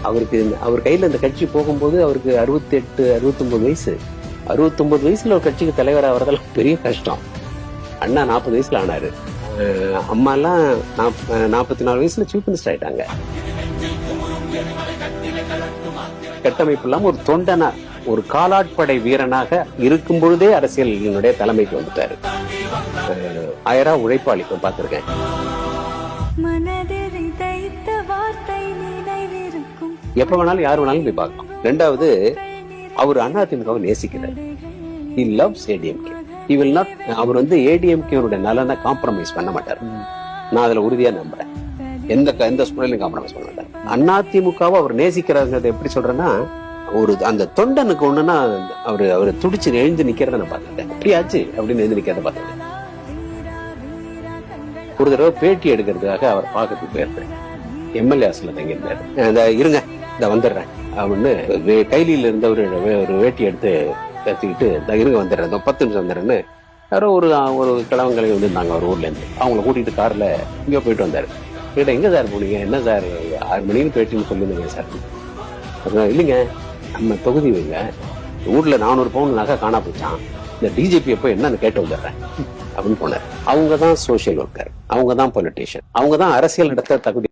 அவருக்கு அவர் கையில இந்த கட்சி போகும்போது அவருக்கு 68, 69 வயசு. 69 வயசுல ஒரு கட்சிக்கு தலைவராக வரதெல்லாம் பெரிய கஷ்டம். அண்ணா 40 வயசுல ஆனாரு. அம்மா எல்லாம் 44 வயசுல சீஃப் மினிஸ்டர் ஆயிட்டாங்க. கட்டமைப்பு இல்லாம ஒரு தொண்டனா, ஒரு காலாட்படை வீரனாக இருக்கும் பொழுதே அரசியலினுடைய தலைமைக்கு வந்துட்டாரு. ஆயிரா உழைப்பாளி பார்த்திருக்கேன். எப்ப வேணாலும் யார் வேணாலும் போய் பார்க்கலாம். ரெண்டாவது, அவர் அதிமுகவை நேசிக்கிறார். He loves ADMK. He will not, அவர் ADMK நலனை காம்ப்ரமைஸ் பண்ண மாட்டார். நான் அதுல உறுதியா நம்புறேன். எந்த சூழலையும் காம்ப்ரமைஸ் பண்ண மாட்டார். அதிமுகவை அவர் நேசிக்கிறாருங்கிறத எப்படி சொல்றேன்னா, ஒரு அந்த தொண்டனுக்கு ஒண்ணுன்னா அவரு துடிச்சு எழுந்து நிக்கிறத நான் பார்த்துட்டேன். அப்படியாச்சு அப்படின்னு எழுந்து நிக்கிறத பார்த்துட்டேன். ஒரு தடவை பேட்டி எடுக்கிறதுக்காக அவர் பார்க்கறதுக்கு போயிருப்பேன். எம்எல்ஏ ஹாஸ்ல தங்கியிருந்தாரு. இருங்க இந்த வந்துடுறேன் அப்படின்னு கைலியில இருந்த ஒரு வேட்டி எடுத்து கத்திக்கிட்டு இருங்க வந்துடுறேன், 10 நிமிஷம் வந்துடுறேன்னு யாரோ ஒரு கிழவங்களை இருந்தாங்க அவர் ஊர்ல இருந்து. அவங்கள கூட்டிட்டு கார்ல இங்கே போயிட்டு வந்தாரு. கேட்ட எங்க சார் போனீங்க? என்ன சார் 6 மணிக்கு பேட்டின்னு சொல்லிருந்தீங்க சார். இல்லைங்க, நம்ம தொகுதி வைங்க, ஊர்ல 400 பவுன் நகை காணா போச்சான், இந்த டிஜிபி எப்போ என்னன்னு கேட்டு வந்துடுறேன் அப்படின்னு போனார். அவங்க தான் சோசியல் ஒர்க்கர், அவங்க தான் பொலிட்டீஷியன், அவங்க தான் அரசியல் நடத்த தகுதி